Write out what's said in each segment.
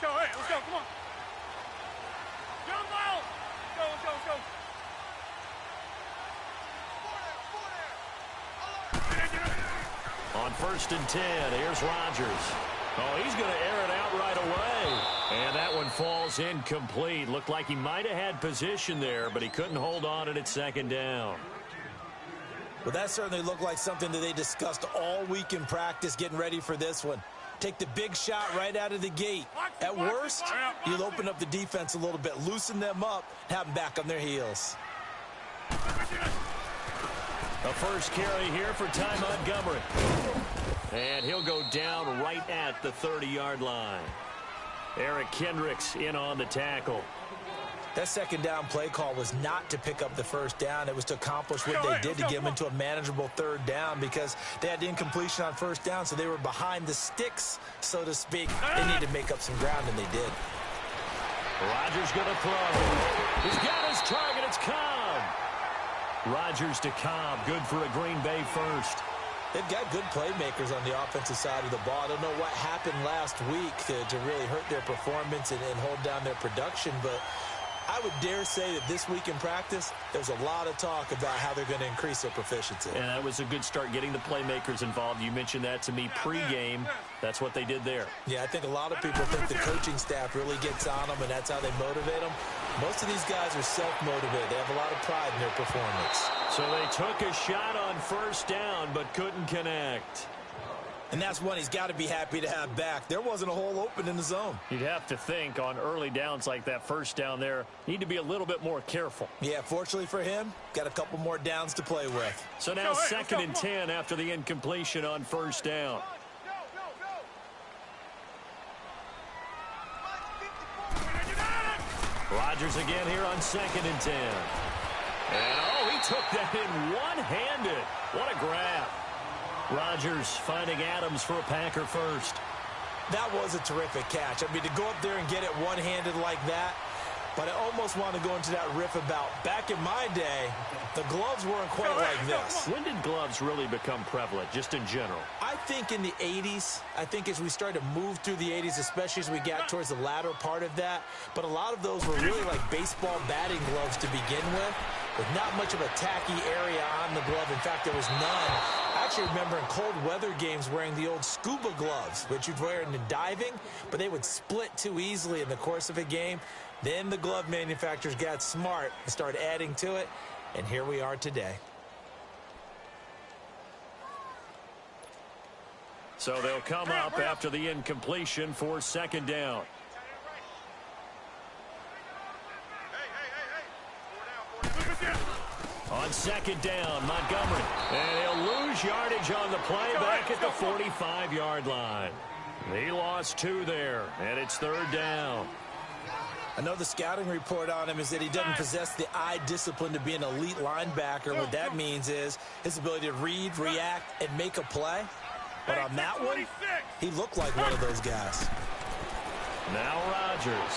go. Hey, let's go. Come on. Jump ball. Let's go. On 1st and 10, here's Rodgers. Oh, he's going to air it out right away. And that one falls incomplete. Looked like he might have had position there, but he couldn't hold on it at 2nd down. Well, that certainly looked like something that they discussed all week in practice getting ready for this one. Take the big shot right out of the gate. At worst, you'll open up the defense a little bit, loosen them up, have them back on their heels. A first carry here for Ty Montgomery. And he'll go down right at the 30-yard line. Eric Kendricks in on the tackle. That 2nd down play call was not to pick up the 1st down. It was to accomplish what they did to get them into a manageable 3rd down because they had the incompletion on 1st down, so they were behind the sticks, so to speak. They need to make up some ground, and they did. Rodgers going to throw. He's got his target. It's Cobb. Rodgers to Cobb. Good for a Green Bay first. They've got good playmakers on the offensive side of the ball. I don't know what happened last week to really hurt their performance and hold down their production, but I would dare say that this week in practice, there's a lot of talk about how they're going to increase their proficiency. And that was a good start getting the playmakers involved. You mentioned that to me pregame. That's what they did there. Yeah, I think a lot of people think the coaching staff really gets on them, and that's how they motivate them. Most of these guys are self-motivated. They have a lot of pride in their performance. So they took a shot on 1st down, but couldn't connect. And that's one he's got to be happy to have back. There wasn't a hole open in the zone. You'd have to think on early downs like that 1st down there, need to be a little bit more careful. Yeah, fortunately for him, got a couple more downs to play with. So now 2nd and 10 after the incompletion on 1st down. Rodgers again here on 2nd and 10. And, oh, he took that in one-handed. What a grab. Rodgers finding Adams for a Packer first. That was a terrific catch. I mean, to go up there and get it one-handed like that, but I almost want to go into that riff about back in my day, the gloves weren't quite like this. When did gloves really become prevalent, just in general? I think in the 80s. I think as we started to move through the 80s, especially as we got towards the latter part of that. But a lot of those were really like baseball batting gloves to begin with not much of a tacky area on the glove. In fact, there was none. I actually remember in cold weather games wearing the old scuba gloves, which you'd wear in the diving, but they would split too easily in the course of a game. Then the glove manufacturers got smart and started adding to it, and here we are today. So they'll come up after the incompletion for 2nd down. On 2nd down, Montgomery. And he'll lose yardage on the play back at the 45-yard line. He lost 2 there, and it's 3rd down. I know the scouting report on him is that he doesn't possess the eye discipline to be an elite linebacker. What that means is his ability to read, react, and make a play. But on that one, he looked like one of those guys. Now Rodgers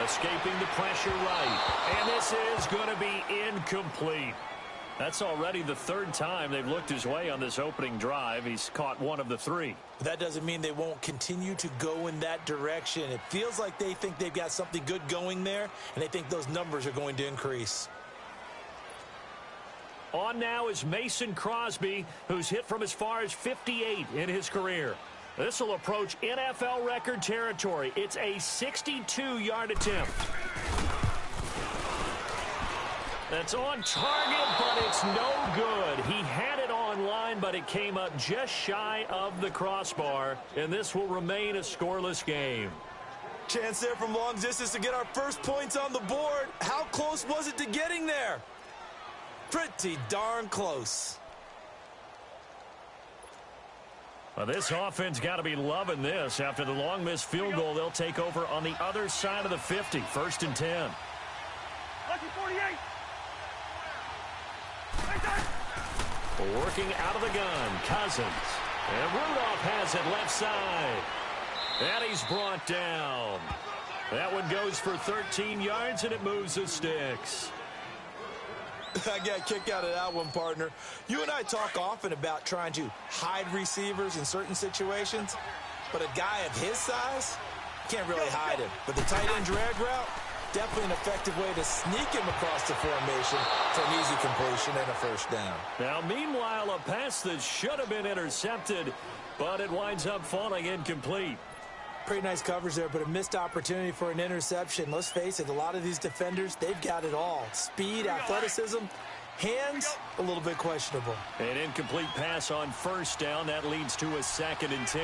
escaping the pressure right. And this is going to be incomplete. That's already the 3rd time they've looked his way on this opening drive. He's caught 1 of the 3. That doesn't mean they won't continue to go in that direction. It feels like they think they've got something good going there, and they think those numbers are going to increase. On now is Mason Crosby, who's hit from as far as 58 in his career. This will approach NFL record territory. It's a 62-yard attempt. That's on target, but it's no good. He had it on line, but it came up just shy of the crossbar, and this will remain a scoreless game. Chance there from long distance to get our first points on the board. How close was it to getting there? Pretty darn close. Well, this offense got to be loving this. After the long missed field goal, they'll take over on the other side of the 50, 1st and 10. Lucky 48. Working out of the gun, Cousins. And Rudolph has it left side. And he's brought down. That one goes for 13 yards, and it moves the sticks. I got a kick out of that one, partner. You and I talk often about trying to hide receivers in certain situations, but a guy of his size, Can't really hide him. But the tight end drag route, definitely an effective way to sneak him across the formation for an easy completion and a first down. Now, meanwhile, a pass that should have been intercepted, but it winds up falling incomplete. Pretty nice coverage there, but a missed opportunity for an interception. Let's face it, a lot of these defenders, they've got it all. Speed, athleticism, hands, a little bit questionable. An incomplete pass on first down. That leads to a 2nd and 10.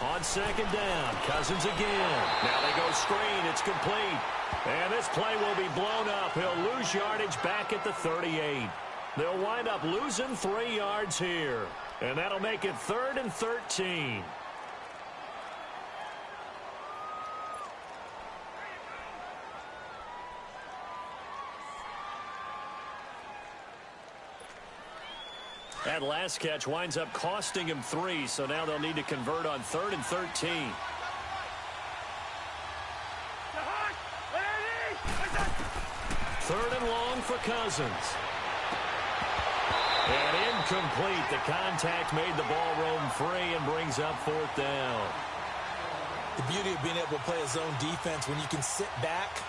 On 2nd down, Cousins again. Now they go screen. It's complete. And this play will be blown up. He'll lose yardage back at the 38. They'll wind up losing 3 yards here. And that'll make it 3rd and 13. That last catch winds up costing him 3, so now they'll need to convert on 3rd and 13. Third and long for Cousins. And incomplete. The contact made the ball roam free and brings up 4th down. The beauty of being able to play a zone defense when you can sit back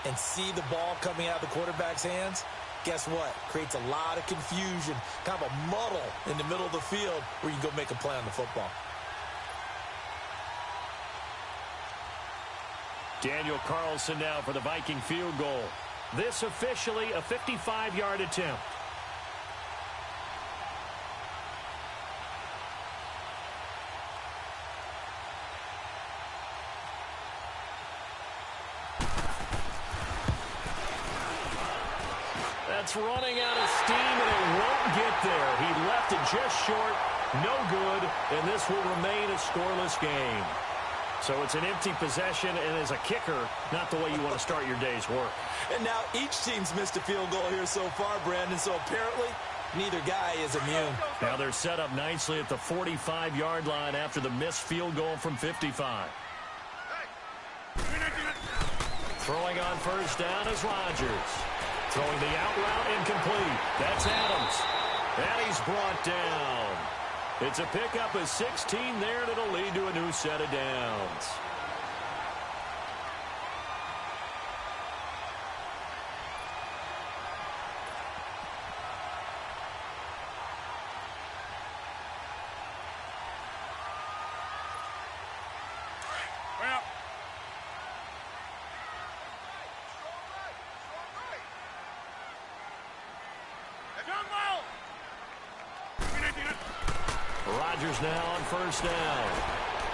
and see the ball coming out of the quarterback's hands, guess what? Creates a lot of confusion, kind of a muddle in the middle of the field where you can go make a play on the football. Daniel Carlson now for the Viking field goal. This officially a 55-yard attempt. That's running out of steam, and it won't get there. He left it just short, no good, and this will remain a scoreless game. So it's an empty possession, and as a kicker, not the way you want to start your day's work. And now each team's missed a field goal here so far, Brandon, so apparently neither guy is immune. Now they're set up nicely at the 45-yard line after the missed field goal from 55. Throwing on first down is Rodgers. Throwing the out route incomplete. That's Adams. And he's brought down. It's a pickup of 16 there, and it'll lead to a new set of downs. Rodgers now on first down.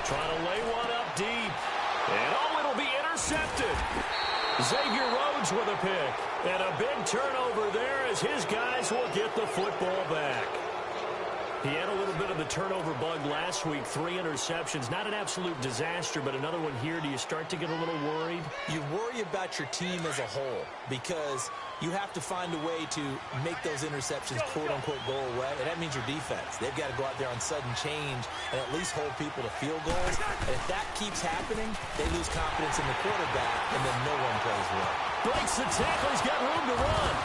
Trying to lay one up deep. And oh, it'll be intercepted. Xavier Rhodes with a pick. And a big turnover there as his guys will get the football back. He had a little bit of the turnover bug last week. 3 interceptions. Not an absolute disaster, but another one here. Do you start to get a little worried? You worry about your team as a whole because you have to find a way to make those interceptions, quote-unquote, go away. And that means your defense. They've got to go out there on sudden change and at least hold people to field goals. And if that keeps happening, they lose confidence in the quarterback, and then no one plays well. Breaks the tackle. He's got room to run.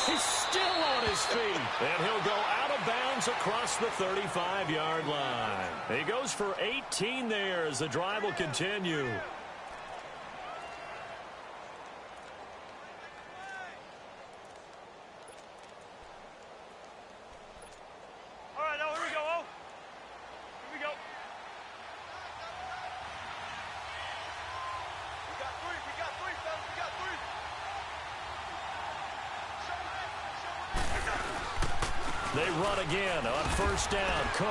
He's still on his feet. And he'll go out of bounds across the 35-yard line. He goes for 18 there as the drive will continue. All right, now here we go, oh. Here we go. We got three, fellas, we got three. They run again on first down. Cook.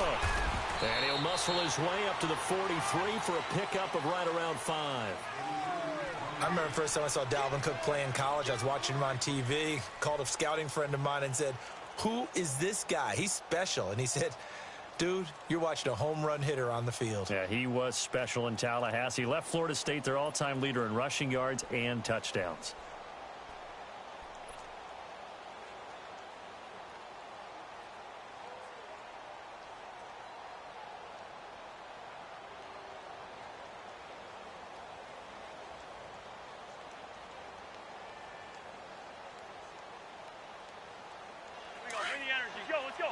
And he'll muscle his way up to the 43 for a pickup of right around 5. I remember the first time I saw Dalvin Cook play in college. I was watching him on TV, called a scouting friend of mine and said, "Who is this guy? He's special." And he said, "Dude, you're watching a home run hitter on the field." Yeah, he was special in Tallahassee. Left Florida State their all-time leader in rushing yards and touchdowns. Let's go.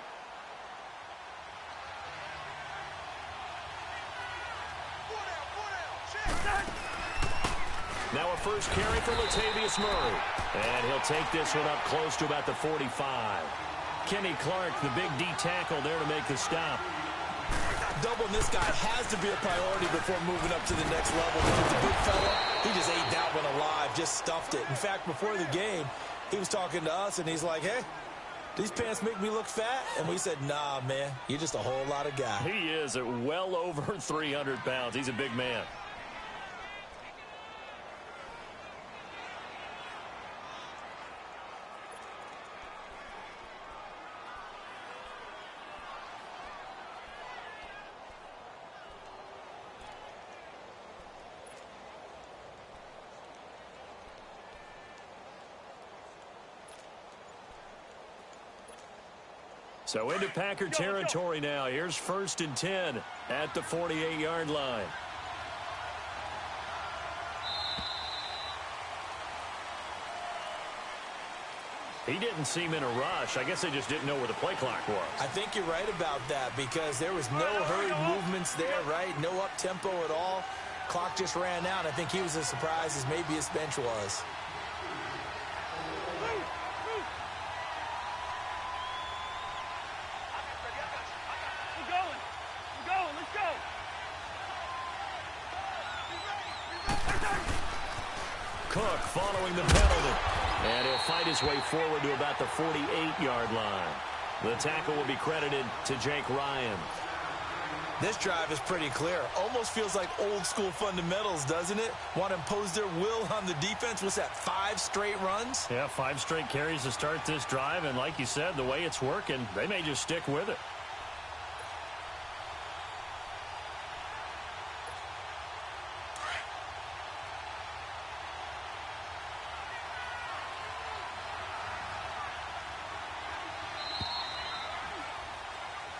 Now a first carry for Latavius Murray. And he'll take this one up close to about the 45. Kenny Clark, the big D tackle there to make the stop. Doubling this guy has to be a priority before moving up to the next level. Because the big fella, he just ate that one alive, just stuffed it. In fact, before the game, he was talking to us, and he's like, hey, these pants make me look fat? And we said, nah, man, you're just a whole lot of guy. He is at well over 300 pounds. He's a big man. So into Packer territory now. Here's 1st and 10 at the 48-yard line. He didn't seem in a rush. I guess they just didn't know where the play clock was. I think you're right about that because there was no hurried movements there, right? No up-tempo at all. Clock just ran out. I think he was as surprised as maybe his bench was. Cook following the penalty. And he'll fight his way forward to about the 48-yard line. The tackle will be credited to Jake Ryan. This drive is pretty clear. Almost feels like old-school fundamentals, doesn't it? Want to impose their will on the defense. What's that, 5 straight runs? Yeah, 5 straight carries to start this drive. And like you said, the way it's working, they may just stick with it.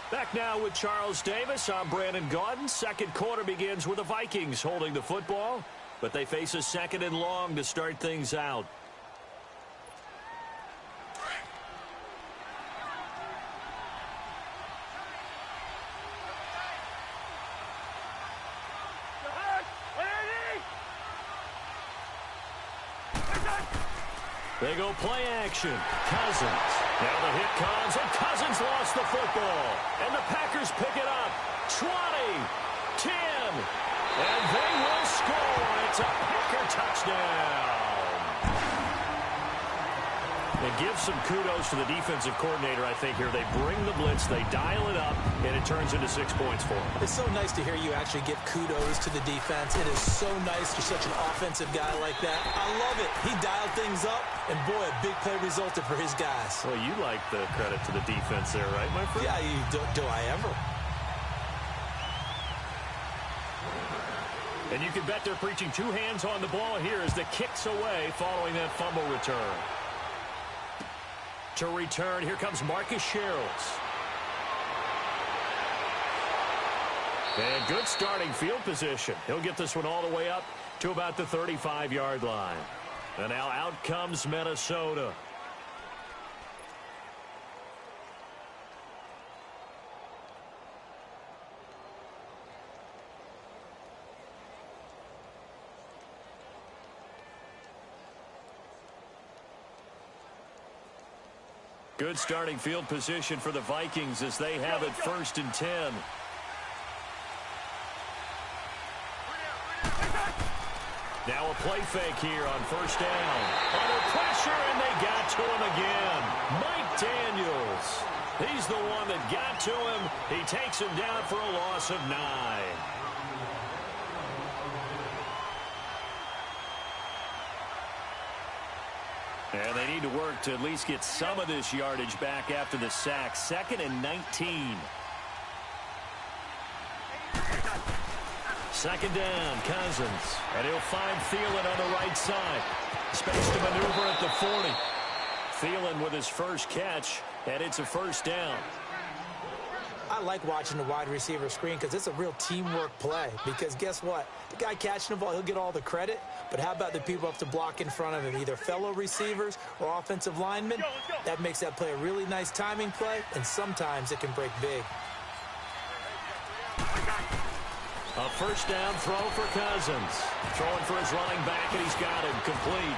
Back now with Charles Davis. I'm Brandon Gaudin. Second quarter begins with the Vikings holding the football, but they face a 2nd and long to start things out. They go play action. Cousins. Now the hit comes, and Cousins lost the football. And the Packers pick it up. 20, 10, and they will score. It's a Packer touchdown. And give some kudos to the defensive coordinator, I think, here. They bring the blitz, they dial it up, and it turns into 6 points for them. It's so nice to hear you actually give kudos to the defense. It is so nice to such an offensive guy like that. I love it. He dialed things up, and boy, a big play resulted for his guys. Well, you like the credit to the defense there, right, my friend? Yeah, do I ever? And you can bet they're preaching 2 hands on the ball here as the kick's away following that fumble return. To return, here comes Marcus Sherrills. And good starting field position. He'll get this one all the way up to about the 35-yard line. And now out comes Minnesota. Good starting field position for the Vikings as they have it 1st and 10. Now a play fake here on 1st down. Under pressure, and they got to him again. Mike Daniels. He's the one that got to him. He takes him down for a loss of 9. And they need to work to at least get some of this yardage back after the sack. 2nd and 19. 2nd down, Cousins. And he'll find Thielen on the right side. Space to maneuver at the 40. Thielen with his first catch, and it's a 1st down. I like watching the wide receiver screen because it's a real teamwork play. Because guess what? The guy catching the ball, he'll get all the credit. But how about the people up to block in front of him, either fellow receivers or offensive linemen? That makes that play a really nice timing play, and sometimes it can break big. A first down throw for Cousins. Throwing for his running back, and he's got him complete.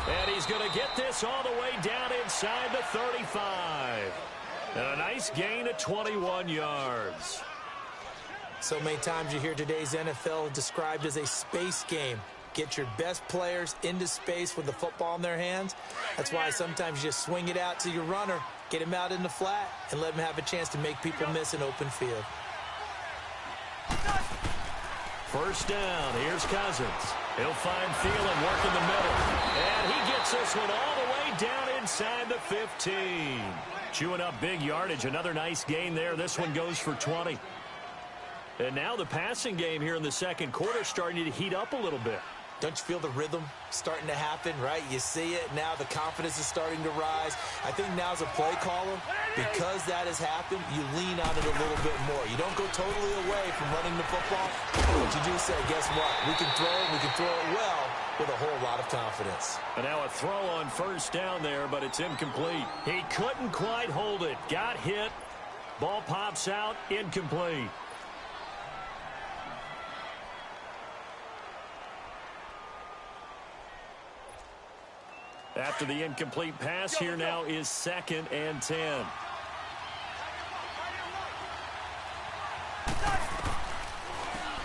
And he's going to get this all the way down inside the 35. And a nice gain of 21 yards. So many times you hear today's NFL described as a space game. Get your best players into space with the football in their hands. That's why sometimes you just swing it out to your runner, get him out in the flat, and let him have a chance to make people miss an open field. First down, here's Cousins. He'll find Thielen working the middle. And he gets this one all the way down inside the 15. Chewing up big yardage, another nice gain there. This one goes for 20. And now the passing game here in the second quarter starting to heat up a little bit. Don't you feel the rhythm starting to happen, right? You see it now. The confidence is starting to rise. I think now as a play caller, because that has happened, you lean on it a little bit more. You don't go totally away from running the football, but you do say, guess what? We can throw it well with a whole lot of confidence. And now a throw on first down there, but it's incomplete. He couldn't quite hold it. Got hit. Ball pops out. Incomplete. After the incomplete pass, here now is 2nd and 10.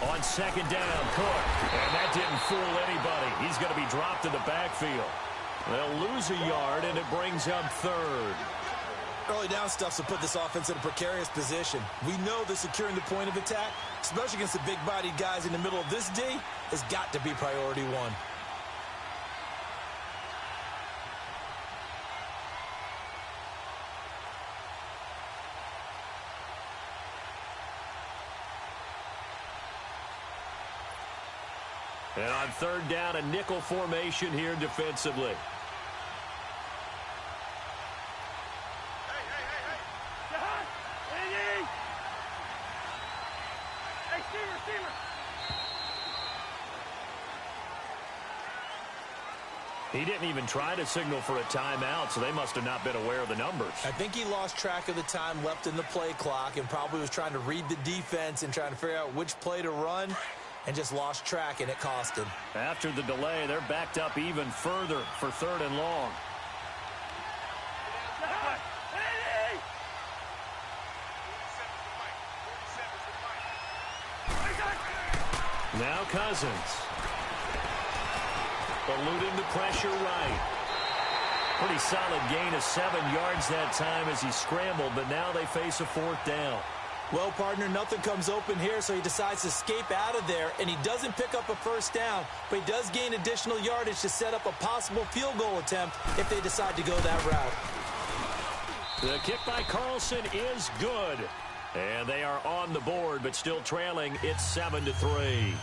On 2nd down, Cook. And that didn't fool anybody. He's going to be dropped in the backfield. They'll lose a yard, and it brings up 3rd. Early down stuff to put this offense in a precarious position. We know that securing the point of attack, especially against the big-bodied guys in the middle of this D, has got to be priority one. And on 3rd down, a nickel formation here defensively. He didn't even try to signal for a timeout, so they must have not been aware of the numbers. I think he lost track of the time left in the play clock and probably was trying to read the defense and trying to figure out which play to run, and just lost track, and it cost him. After the delay, they're backed up even further for 3rd and long. Now Cousins. Eluding the pressure right. Pretty solid gain of 7 yards that time as he scrambled, but now they face a 4th down. Well, partner, nothing comes open here, so he decides to escape out of there, and he doesn't pick up a first down, but he does gain additional yardage to set up a possible field goal attempt if they decide to go that route. The kick by Carlson is good, and they are on the board, but still trailing. It's 7-3.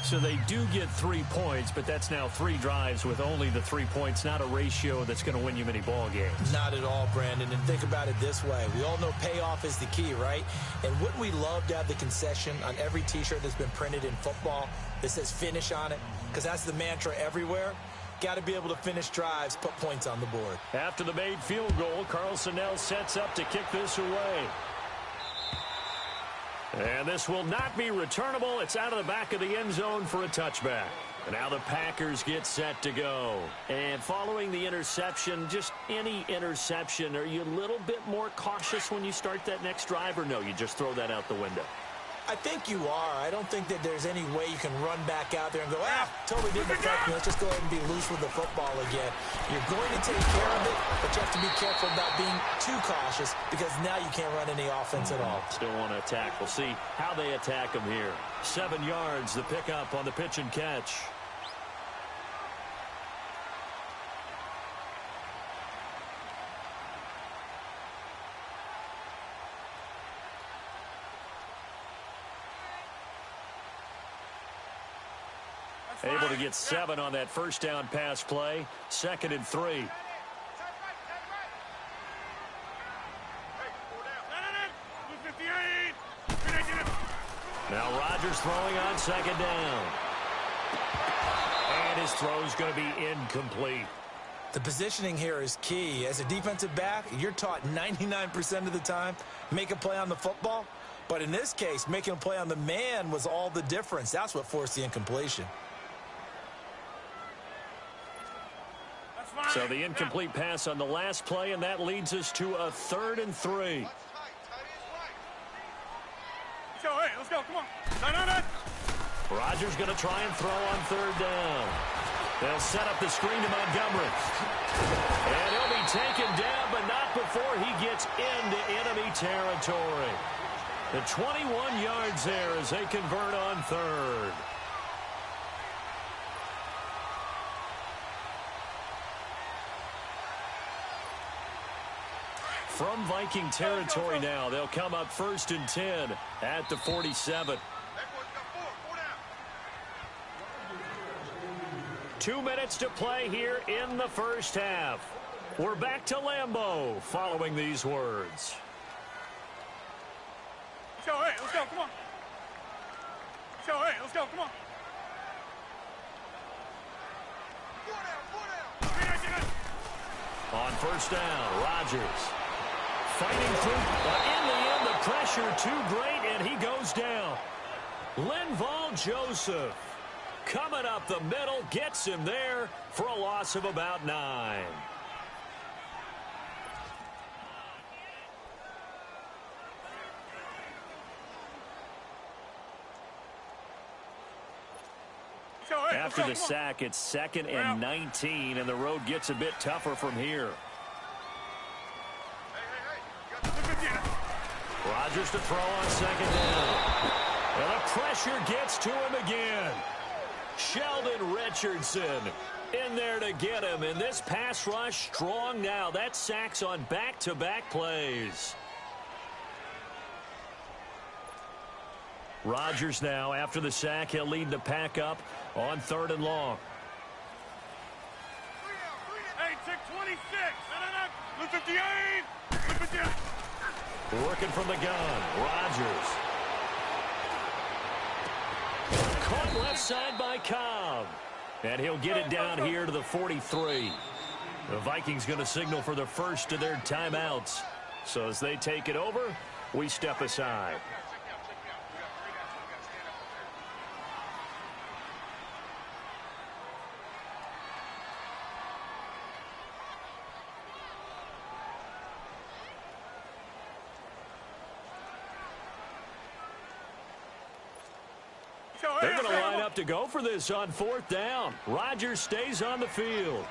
So they do get 3 points, but that's now 3 drives with only the 3 points, not a ratio that's going to win you many ball games. Not at all, Brandon. And think about it this way. We all know payoff is the key, right? And wouldn't we love to have the concession on every T-shirt that's been printed in football that says finish on it? Because that's the mantra everywhere. Got to be able to finish drives, put points on the board. After the made field goal, Carlson now sets up to kick this away. And this will not be returnable. It's out of the back of the end zone for a touchback. And now the Packers get set to go. And following the interception, just any interception, are you a little bit more cautious when you start that next drive, or no, you just throw that out the window? I think you are. I don't think that there's any way you can run back out there and go, totally didn't affect me. Let's just go ahead and be loose with the football again. You're going to take care of it, but you have to be careful about being too cautious because now you can't run any offense at all. Still want to attack. We'll see how they attack them here. 7 yards, the pickup on the pitch and catch. Able to get 7 on that first down pass play. 2nd and 3. Now Rodgers throwing on 2nd down. And his throw's going to be incomplete. The positioning here is key. As a defensive back, you're taught 99% of the time, make a play on the football. But in this case, making a play on the man was all the difference. That's what forced the incompletion. So the incomplete pass on the last play, and that leads us to a 3rd and 3. Hey, let's go. Come on. No. Rodgers going to try and throw on 3rd down. They'll set up the screen to Montgomery. And he'll be taken down, but not before he gets into enemy territory. The 21 yards there as they convert on 3rd. From Viking territory now, they'll come up 1st and 10 at the 47. 2 minutes to play here in the first half. We're back to Lambeau following these words. Hey, let's go. Come on. Hey, let's go. Come on. On 1st down, Rodgers fighting through. In the end, the pressure too great, and he goes down. Linval Joseph coming up the middle, gets him there for a loss of about 9. After the sack, it's 2nd and 19, and the road gets a bit tougher from here. Rodgers to throw on 2nd down. And the pressure gets to him again. Sheldon Richardson in there to get him. And this pass rush strong now. That sacks on back-to-back plays. Rodgers now, after the sack, he'll lead the pack up on 3rd and long. Hey, 626. No. 58. Working from the gun, Rodgers. Caught left side by Cobb. And he'll get it down here to the 43. The Vikings going to signal for the first of their timeouts. So as they take it over, we step aside. They're going to line up to go for this on 4th down. Rodgers stays on the field.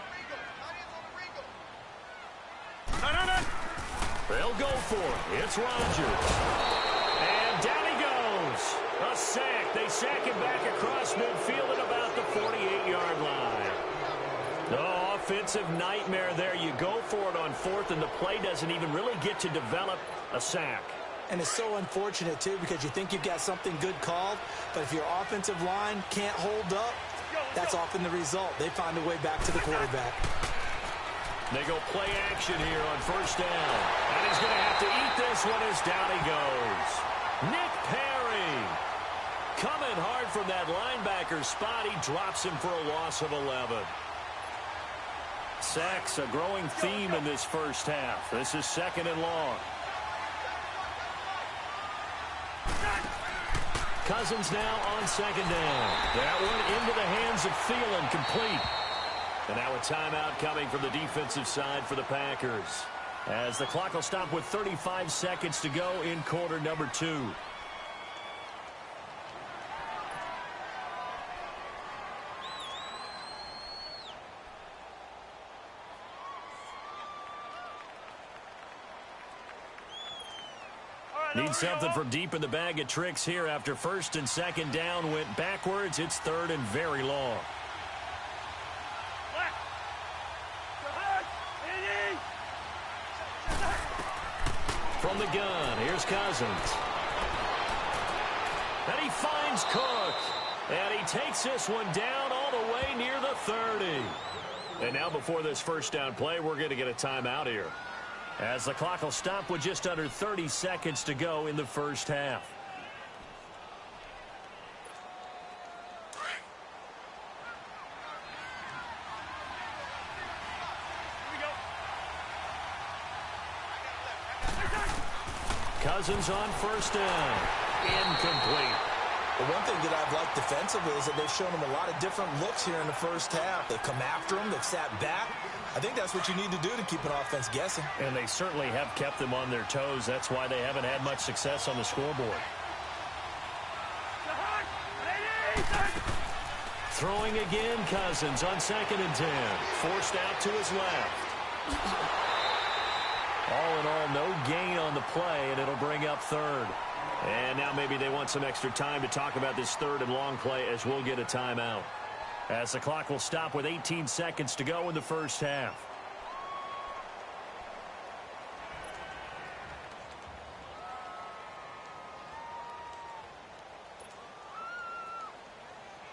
No. They'll go for it. It's Rodgers. And down he goes. A sack. They sack him back across midfield at about the 48-yard line. No offensive nightmare there. You go for it on 4th, and the play doesn't even really get to develop a sack. And it's so unfortunate, too, because you think you've got something good called, but if your offensive line can't hold up, that's often the result. They find a way back to the quarterback. They go play action here on 1st down. And he's going to have to eat this one as down he goes. Nick Perry coming hard from that linebacker spot. He drops him for a loss of 11. Sacks, a growing theme in this first half. This is 2nd and long. Cousins now on 2nd down. That one into the hands of Thielen, complete. And now a timeout coming from the defensive side for the Packers, as the clock will stop with 35 seconds to go in quarter number 2. Need something from deep in the bag of tricks here after 1st and 2nd down went backwards. It's 3rd and very long. From the gun, here's Cousins. And he finds Cook. And he takes this one down all the way near the 30. And now before this first down play, we're going to get a timeout here, as the clock will stop with just under 30 seconds to go in the first half. Cousins on first down. Incomplete. The one thing that I've liked defensively is that they've shown them a lot of different looks here in the first half. They've come after them. They've sat back. I think that's what you need to do to keep an offense guessing. And they certainly have kept them on their toes. That's why they haven't had much success on the scoreboard. Throwing again, Cousins on 2nd and 10. Forced out to his left. All in all, no gain on the play, and it'll bring up 3rd. And now maybe they want some extra time to talk about this 3rd and long play as we'll get a timeout. As the clock will stop with 18 seconds to go in the first half.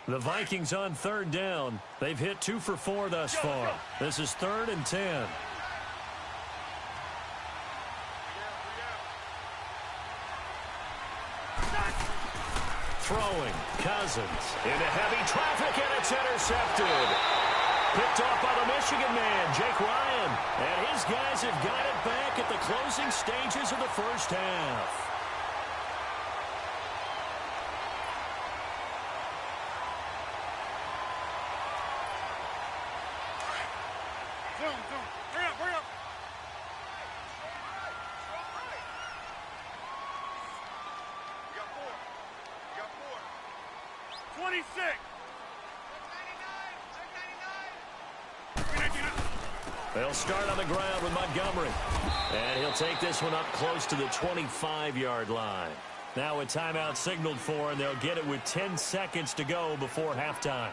The Vikings on 3rd down. They've hit 2 for 4 thus far. This is 3rd and 10. Throwing, Cousins into heavy traffic, and it's intercepted. Picked off by the Michigan man, Jake Ryan. And his guys have got it back at the closing stages of the first half. Hurry up, hurry up. 26. They'll start on the ground with Montgomery. And he'll take this one up close to the 25-yard line. Now a timeout signaled for, and they'll get it with 10 seconds to go before halftime.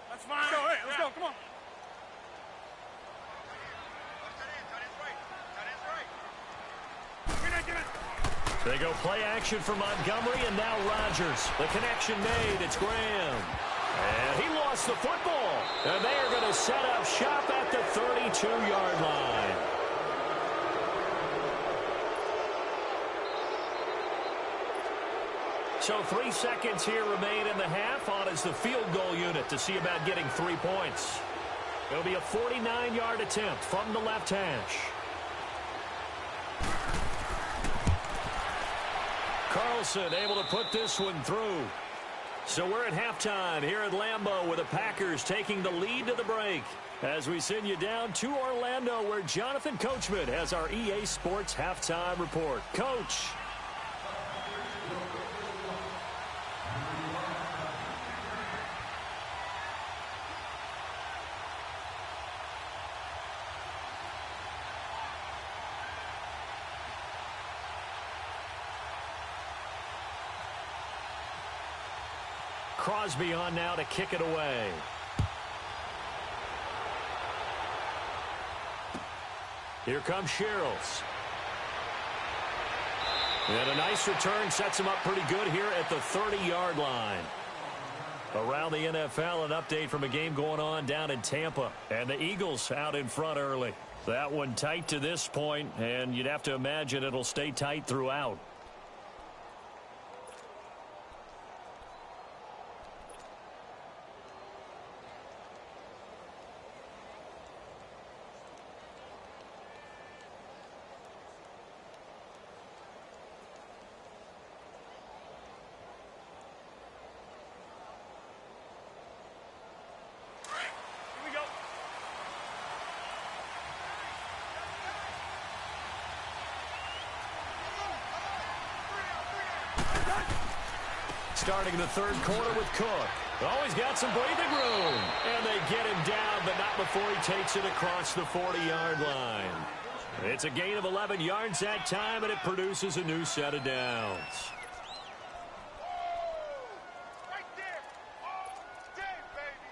That's fine. Let's go, hey, let's go, come on. They go play action for Montgomery, and now Rodgers. The connection made. It's Graham. And he lost the football. And they are going to set up shop at the 32-yard line. So 3 seconds here remain in the half. On is the field goal unit to see about getting 3 points. It'll be a 49-yard attempt from the left hash. Carlson able to put this one through. So we're at halftime here at Lambeau with the Packers taking the lead to the break. As we send you down to Orlando where Jonathan Coachman has our EA Sports halftime report. Coach. Crosby on now to kick it away. Here comes Sherrills. And a nice return sets him up pretty good here at the 30-yard line. Around the NFL, an update from a game going on down in Tampa. And the Eagles out in front early. That one tight to this point, and you'd have to imagine it'll stay tight throughout. Starting the third quarter with Cook. Always got some breathing room. And they get him down, but not before he takes it across the 40-yard line. It's a gain of 11 yards that time, and it produces a new set of downs. Right there. All day, baby.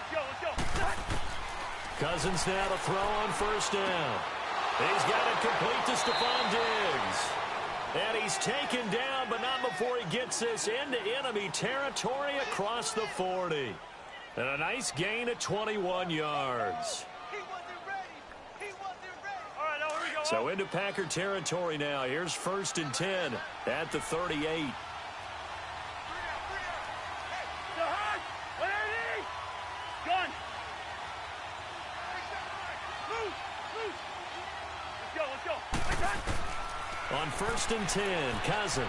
Let's go. Cousins now to throw on first down. He's got it complete to Stephon Diggs. And he's taken down, but not before he gets this into enemy territory across the 40. And a nice gain of 21 yards. He wasn't ready. He wasn't ready. All right, now here we go. So into Packer territory now. Here's 1st and 10 at the 38. On 1st and 10, Cousins.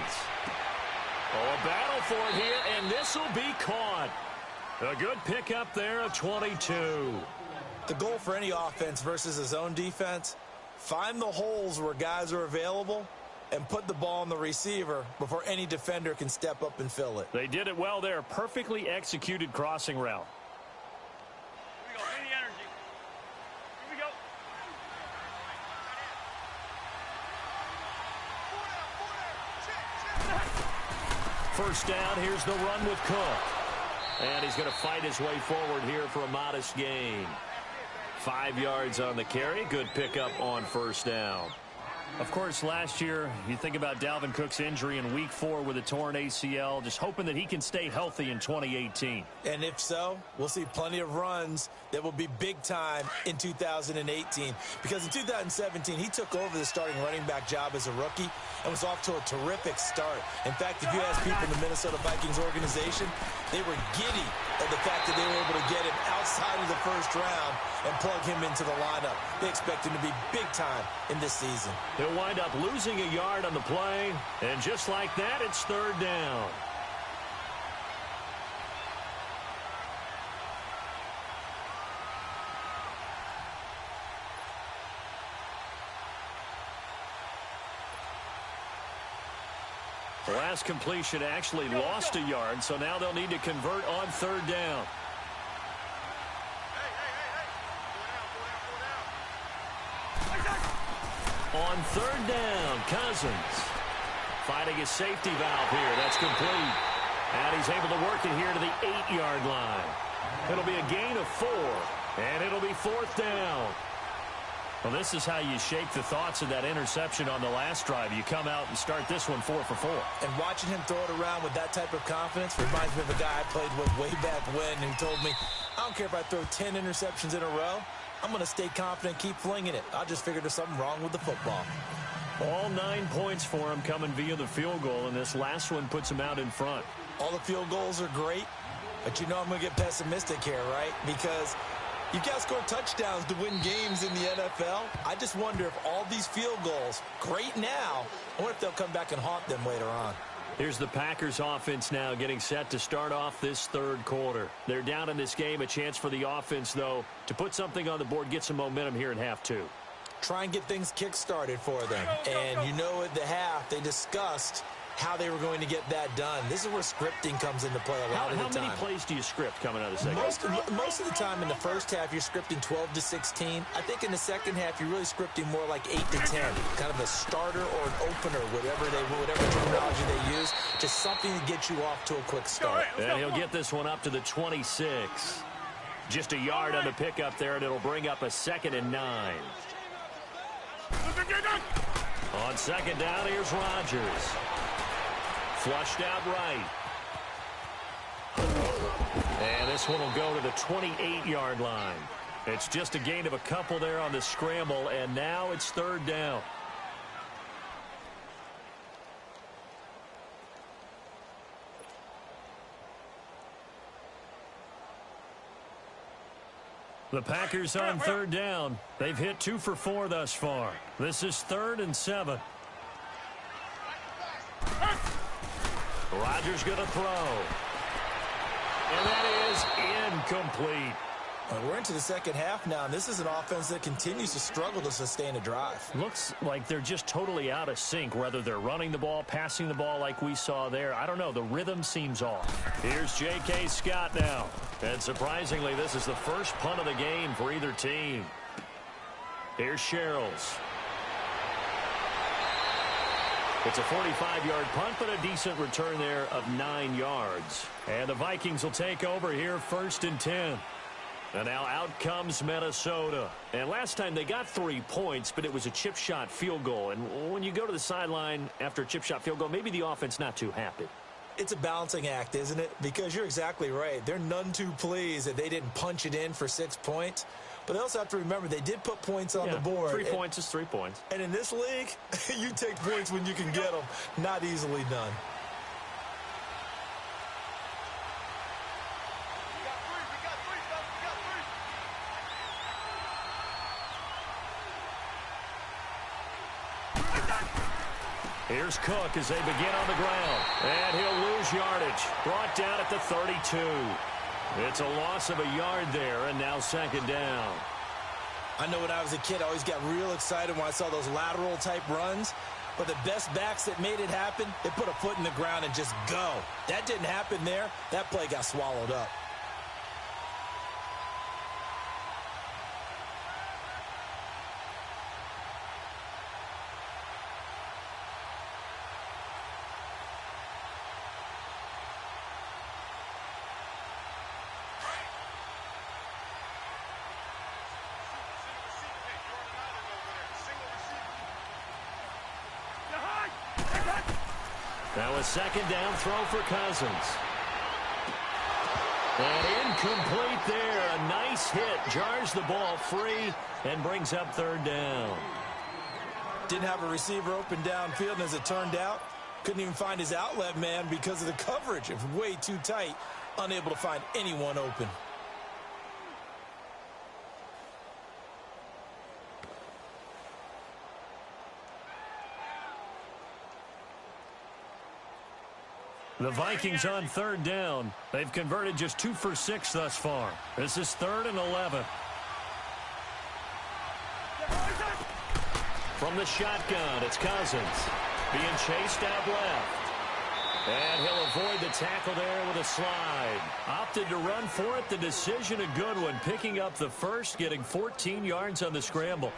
Oh, a battle for it here, and this will be caught. A good pickup there, a 22. The goal for any offense versus his own defense, find the holes where guys are available and put the ball on the receiver before any defender can step up and fill it. They did it well there. Perfectly executed crossing route. Here we go. Any energy. Here we go. First down, here's the run with Cook. And he's going to fight his way forward here for a modest gain. 5 yards on the carry. Good pickup on 1st down. Of course, last year, you think about Dalvin Cook's injury in Week 4 with a torn ACL, just hoping that he can stay healthy in 2018. And if so, we'll see plenty of runs that will be big time in 2018. Because in 2017, he took over the starting running back job as a rookie and was off to a terrific start. In fact, if you ask people in the Minnesota Vikings organization, they were giddy at the fact that they were able to get him outside of the 1st round and plug him into the lineup. They expect him to be big time in this season. He'll wind up losing a yard on the play, and just like that, it's 3rd down. The last completion actually lost a yard, so now they'll need to convert on 3rd down. On 3rd down, Cousins fighting his safety valve here. That's complete. And he's able to work it here to the 8-yard line. It'll be a gain of 4, and it'll be 4th down. Well, this is how you shake the thoughts of that interception on the last drive. You come out and start this one 4 for 4. And watching him throw it around with that type of confidence reminds me of a guy I played with way back when who told me, I don't care if I throw 10 interceptions in a row. I'm going to stay confident, keep flinging it. I just figured there's something wrong with the football. All 9 points for him coming via the field goal, and this last one puts him out in front. All the field goals are great, but you know I'm going to get pessimistic here, right? Because you've got to score touchdowns to win games in the NFL. I just wonder if all these field goals, great now, I wonder if they'll come back and haunt them later on. Here's the Packers offense now getting set to start off this 3rd quarter. They're down in this game. A chance for the offense, though, to put something on the board, get some momentum here in half 2. Try and get things kick-started for them. And you know at the half, they discussed how they were going to get that done. This is where scripting comes into play a lot of the time. How many plays do you script coming out of the second? Most of the time in the first half, you're scripting 12 to 16. I think in the second half, you're really scripting more like 8 to 10. Kind of a starter or an opener, whatever terminology they use. Just something to get you off to a quick start. And he'll get this one up to the 26. Just a yard on the pickup there, and it'll bring up a 2nd and 9. On 2nd down, here's Rodgers. Flushed out right. And this one will go to the 28-yard line. It's just a gain of a couple there on the scramble, and now it's 3rd down. The Packers on 3rd down. They've hit 2 for 4 thus far. This is 3rd and 7. Rodgers going to throw. And that is incomplete. We're into the second half now, and this is an offense that continues to struggle to sustain a drive. Looks like they're just totally out of sync, whether they're running the ball, passing the ball like we saw there. I don't know. The rhythm seems off. Here's J.K. Scott now. And surprisingly, this is the first punt of the game for either team. Here's Sherrills. It's a 45-yard punt, but a decent return there of 9 yards. And the Vikings will take over here 1st and 10. And now out comes Minnesota. And last time they got 3 points, but it was a chip shot field goal. And when you go to the sideline after a chip shot field goal, maybe the offense not too happy. It's a balancing act, isn't it? Because you're exactly right. They're none too pleased that they didn't punch it in for 6 points. But they also have to remember they did put points on the board. 3 points is 3 points. And in this league, you take points when you can get them. Not easily done. Here's Cook as they begin on the ground. And he'll lose yardage. Brought down at the 32. It's a loss of a yard there, and now second down. I know when I was a kid, I always got real excited when I saw those lateral-type runs. But the best backs that made it happen, they put a foot in the ground and just go. That didn't happen there. That play got swallowed up. Now a second down throw for Cousins. And incomplete there. A nice hit. Jars the ball free and brings up third down. Didn't have a receiver open downfield, and as it turned out, couldn't even find his outlet man because of the coverage. It was way too tight. Unable to find anyone open. The Vikings on third down. They've converted just 2 for 6 thus far. This is 3rd and 11. From the shotgun, it's Cousins. Being chased out left. And he'll avoid the tackle there with a slide. Opted to run for it. The decision a good one. Picking up the first, getting 14 yards on the scramble.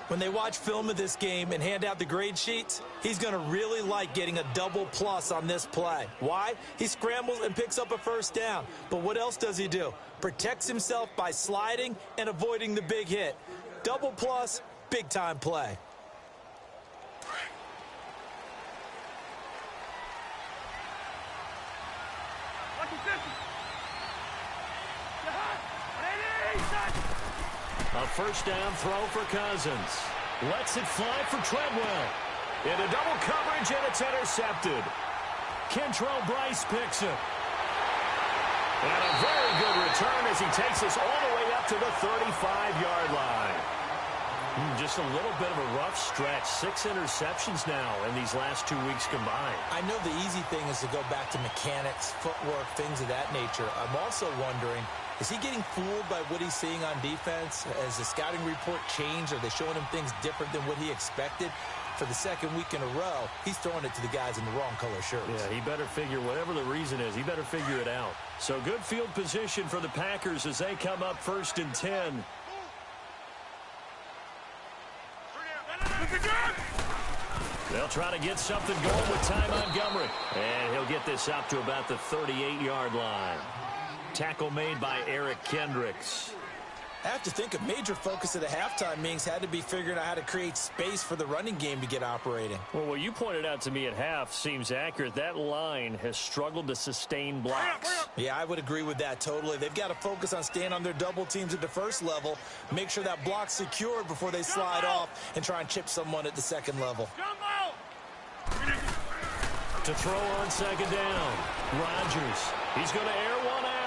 When they watch film of this game and hand out the grade sheets, he's going to really like getting a double plus on this play. Why? He scrambles and picks up a first down. But what else does he do? Protects himself by sliding and avoiding the big hit. Double plus, big-time play. A first down throw for Cousins. Lets it fly for Treadwell. Into double coverage, and it's intercepted. Kentrell Bryce picks it. And a very good return as he takes us all the way up to the 35-yard line. Just a little bit of a rough stretch. 6 interceptions now in these last 2 weeks combined. I know the easy thing is to go back to mechanics, footwork, things of that nature. I'm also wondering, is he getting fooled by what he's seeing on defense? Has the scouting report changed? Are they showing him things different than what he expected? For the second week in a row, he's throwing it to the guys in the wrong color shirts. Yeah, he better figure, whatever the reason is, he better figure it out. So good field position for the Packers as they come up 1st and 10. They'll try to get something going with Ty Montgomery. And he'll get this up to about the 38-yard line. Tackle made by Eric Kendricks. I have to think a major focus of the halftime meetings had to be figuring out how to create space for the running game to get operating. Well, what you pointed out to me at half seems accurate. That line has struggled to sustain blocks. Yeah, I would agree with that totally. They've got to focus on staying on their double teams at the first level, make sure that block's secured before they slide off and try and chip someone at the second level. To throw on second down, Rodgers. He's going to air one out.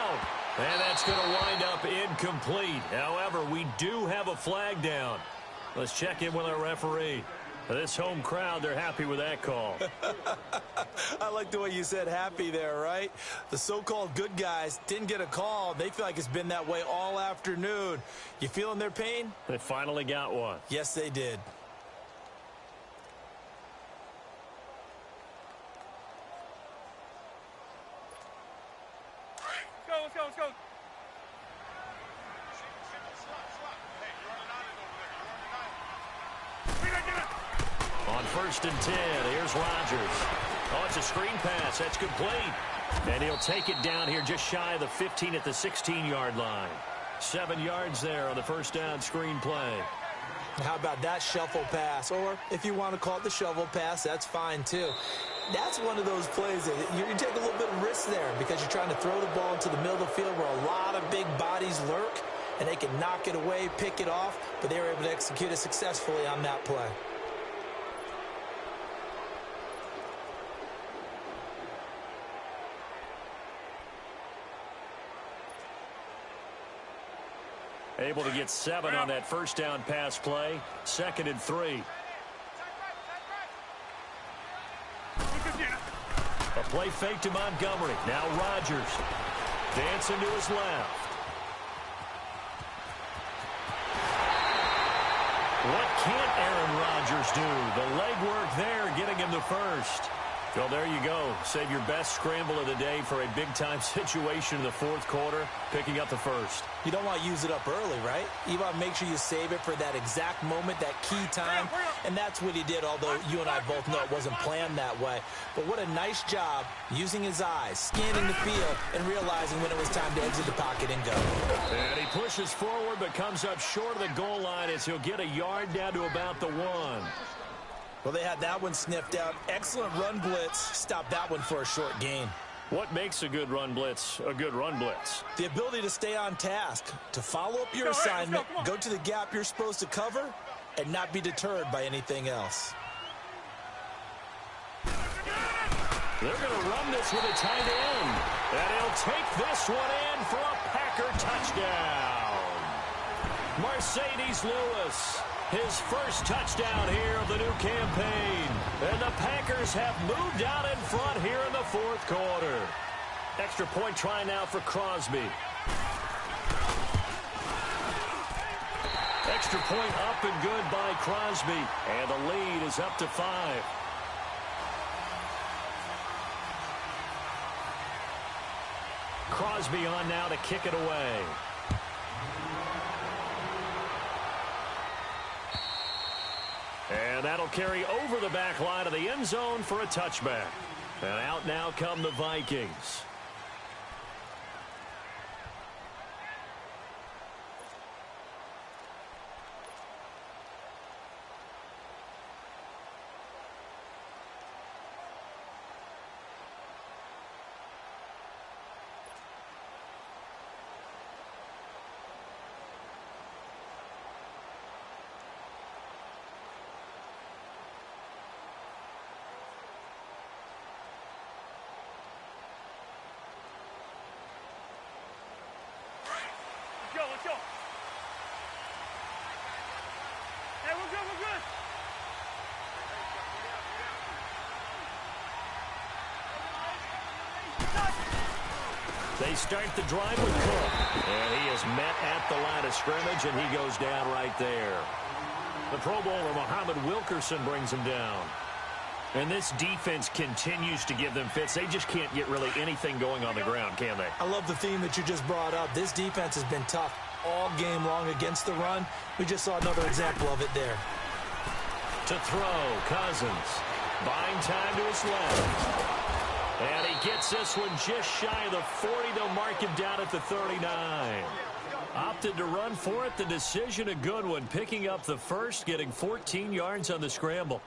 And that's going to wind up incomplete. However, we do have a flag down. Let's check in with our referee. This home crowd, they're happy with that call. I like the way you said happy there, right? The so-called good guys didn't get a call. They feel like it's been that way all afternoon. You feeling their pain? They finally got one. Yes, they did. Let's go. On 1st and 10, here's Rodgers. Oh, it's a screen pass. That's complete. And he'll take it down here just shy of the 15 at the 16-yard line. 7 yards there on the first down screen play. How about that shuffle pass? Or if you want to call it the shovel pass, that's fine too. That's one of those plays that you take a little bit of risk there because you're trying to throw the ball into the middle of the field where a lot of big bodies lurk, and they can knock it away, pick it off, but they were able to execute it successfully on that play. Able to get 7 on that first down pass play. 2nd and 3. A play fake to Montgomery. Now Rodgers. Dancing to his left. What can't Aaron Rodgers do? The legwork there getting him the first. Well, there you go. Save your best scramble of the day for a big-time situation in the 4th quarter, picking up the first. You don't want to use it up early, right? You want to make sure you save it for that exact moment, that key time, and that's what he did, although you and I both know it wasn't planned that way. But what a nice job using his eyes, scanning the field, and realizing when it was time to exit the pocket and go. And he pushes forward but comes up short of the goal line as he'll get a yard down to about the 1. Well, they had that one sniffed out. Excellent run blitz. Stopped that one for a short gain. What makes a good run blitz a good run blitz? The ability to stay on task, to follow up your assignment, go to the gap you're supposed to cover, and not be deterred by anything else. They're going to run this with a tight end. And he'll take this one in for a Packer touchdown. Mercedes Lewis, his first touchdown here of the new campaign. And the Packers have moved out in front here in the 4th quarter. Extra point try now for Crosby. Extra point up and good by Crosby. And the lead is up to 5. Crosby on now to kick it away. And that'll carry over the back line of the end zone for a touchback. And out now come the Vikings. Let's go. Hey, we're good. They start the drive with Cook. And he is met at the line of scrimmage, and he goes down right there. The Pro Bowler, Muhammad Wilkerson, brings him down. And this defense continues to give them fits. They just can't get really anything going on the ground, can they? I love the theme that you just brought up. This defense has been tough all game long against the run. We just saw another example of it there. To throw, Cousins. Buying time to his left. And he gets this one just shy of the 40. They'll mark him down at the 39. Opted to run for it. The decision a good one. Picking up the first, getting 14 yards on the scramble.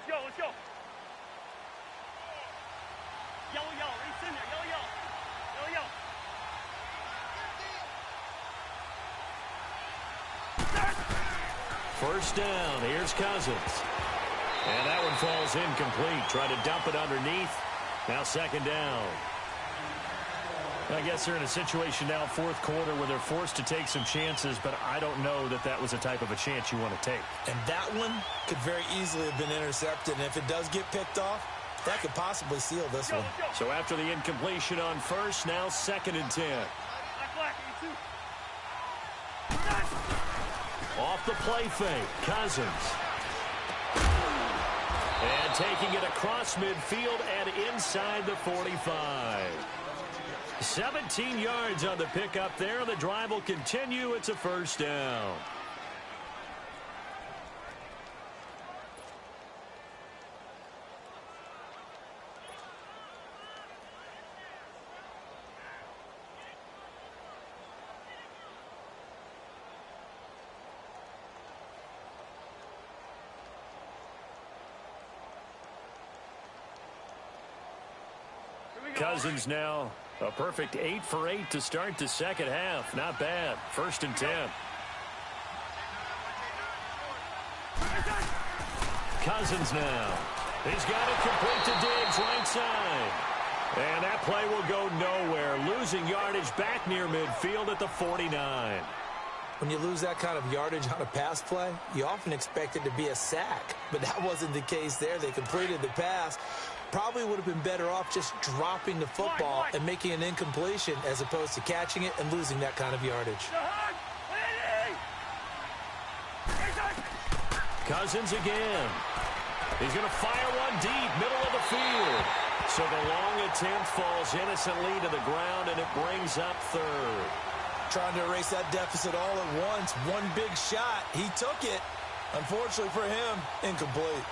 Let's go. Yellow. He's in there. Yellow. First down. Here's Cousins. And that one falls incomplete. Try to dump it underneath. Now 2nd down. I guess they're in a situation now, 4th quarter, where they're forced to take some chances, but I don't know that that was the type of a chance you want to take. And that one could very easily have been intercepted, and if it does get picked off, that could possibly seal this one. So after the incompletion on first, now 2nd and 10. Off the play fake, Cousins. And taking it across midfield and inside the 45. 17 yards on the pickup there. The drive will continue. It's a first down. Cousins now a perfect 8 for 8 to start the second half. Not bad. 1st and 10. Cousins now. He's got it complete to Diggs, right side. And that play will go nowhere. Losing yardage back near midfield at the 49. When you lose that kind of yardage on a pass play, you often expect it to be a sack. But that wasn't the case there. They completed the pass. Probably would have been better off just dropping the football and making an incompletion as opposed to catching it and losing that kind of yardage. Cousins again. He's going to fire one deep, middle of the field. So the long attempt falls innocently to the ground, and it brings up 3rd. Trying to erase that deficit all at once. One big shot. He took it. Unfortunately for him, incomplete.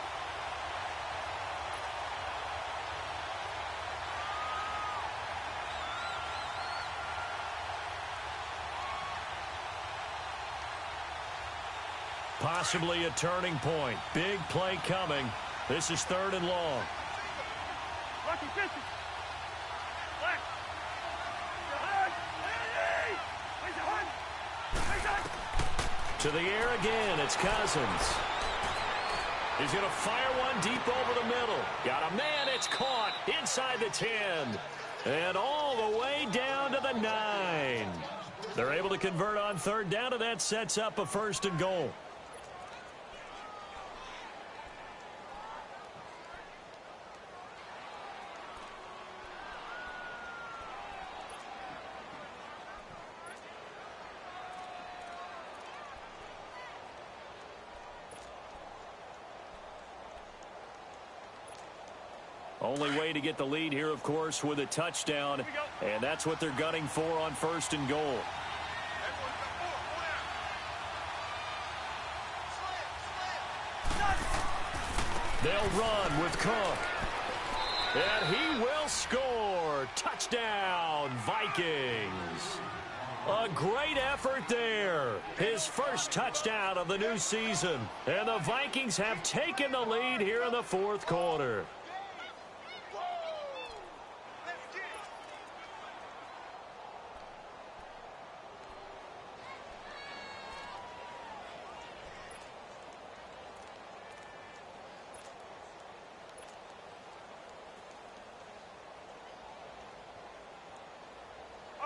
Possibly a turning point. Big play coming. This is 3rd and long. To the air again, it's Cousins. He's going to fire one deep over the middle. Got a man, it's caught inside the 10. And all the way down to the 9. They're able to convert on 3rd down, and that sets up a 1st and goal. Only way to get the lead here, of course, with a touchdown. And that's what they're gunning for on 1st and goal. They'll run with Cook. And he will score. Touchdown, Vikings. A great effort there. His first touchdown of the new season. And the Vikings have taken the lead here in the 4th quarter.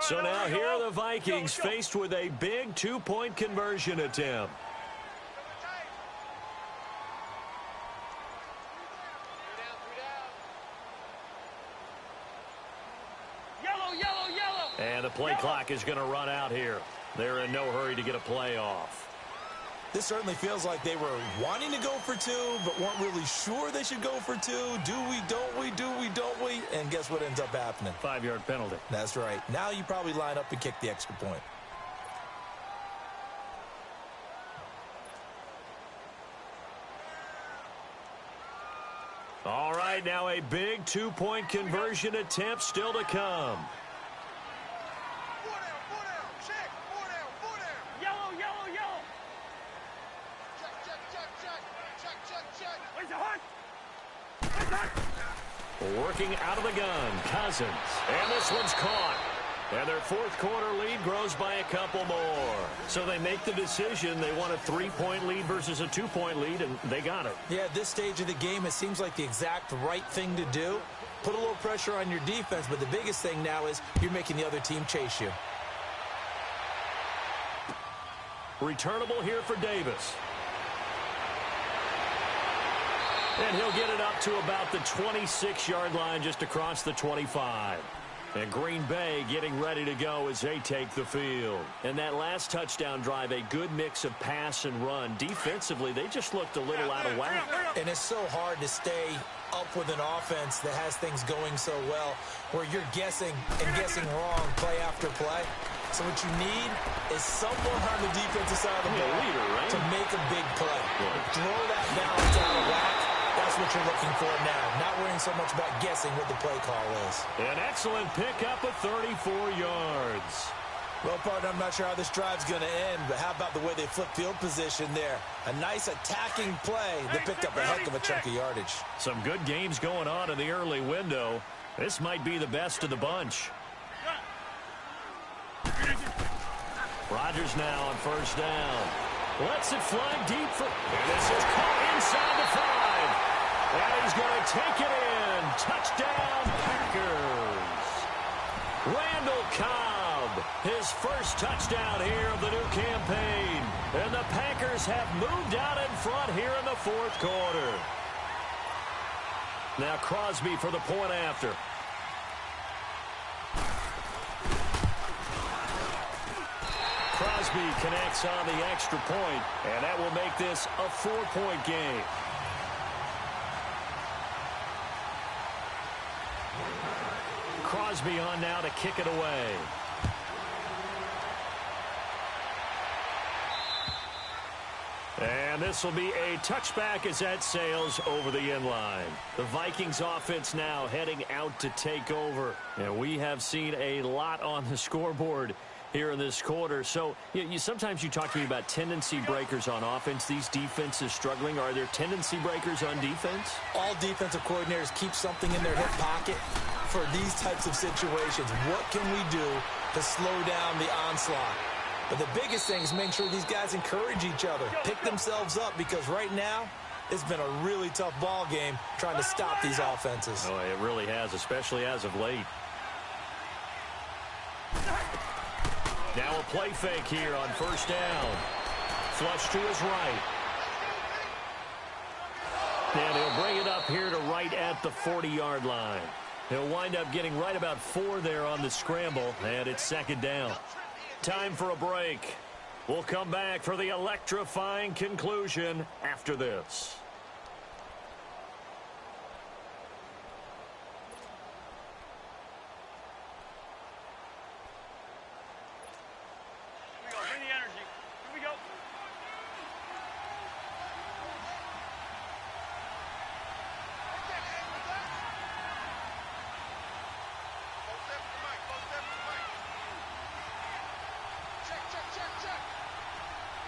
So now here are the Vikings faced with a big 2-point conversion attempt. And the play clock is going to run out here. They're in no hurry to get a play off. This certainly feels like they were wanting to go for 2, but weren't really sure they should go for 2. Do we, don't we, do we, don't we? And guess what ends up happening? 5-yard penalty. That's right. Now you probably line up and kick the extra point. All right, now a big 2-point conversion attempt still to come. Working out of the gun, Cousins. And this one's caught. And their 4th quarter lead grows by a couple more. So they make the decision. They want a 3-point lead versus a 2-point lead, and they got it. Yeah, at this stage of the game, it seems like the exact right thing to do. Put a little pressure on your defense, but the biggest thing now is you're making the other team chase you. Returnable here for Davis. And he'll get it up to about the 26-yard line just across the 25. And Green Bay getting ready to go as they take the field. And that last touchdown drive, a good mix of pass and run. Defensively, they just looked a little out of whack. And it's so hard to stay up with an offense that has things going so well, where you're guessing and guessing wrong play after play. So what you need is someone on the defensive side of the ball to make a big play. Throw that balance out of whack. That's what you're looking for now. Not worrying so much about guessing what the play call is. An excellent pickup of 34 yards. Well, partner, I'm not sure how this drive's going to end, but how about the way they flip field position there? A nice attacking play that picked up a heck of a chunk of yardage. Some good games going on in the early window. This might be the best of the bunch. Rodgers now on first down. Lets it fly deep for... And this is caught inside the 5. And he's going to take it in. Touchdown, Packers. Randall Cobb, his first touchdown here of the new campaign. And the Packers have moved out in front here in the fourth quarter. Now Crosby for the point after. Crosby connects on the extra point, and that will make this a 4-point game. Crosby on now to kick it away. And this will be a touchback as that sails over the end line. The Vikings offense now heading out to take over. And we have seen a lot on the scoreboard here in this quarter. So sometimes you talk to me about tendency breakers on offense. These defenses struggling. Are there tendency breakers on defense? All defensive coordinators keep something in their hip pocket for these types of situations. What can we do to slow down the onslaught? But the biggest thing is making sure these guys encourage each other, pick themselves up, because right now it's been a really tough ball game trying to stop these offenses. Oh, it really has, especially as of late. Now a play fake here on first down. Flush to his right. And he'll bring it up here to right at the 40-yard line. He'll wind up getting right about 4 there on the scramble, and it's second down. Time for a break. We'll come back for the electrifying conclusion after this. Bring the energy. Here we go.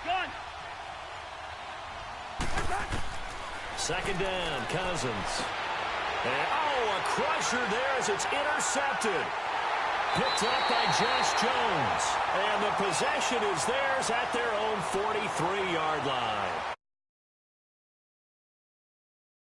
Gun. Second down, Cousins. And, a crusher there as it's intercepted. Picked up by Josh Jones. And the possession is theirs at their own 43-yard line.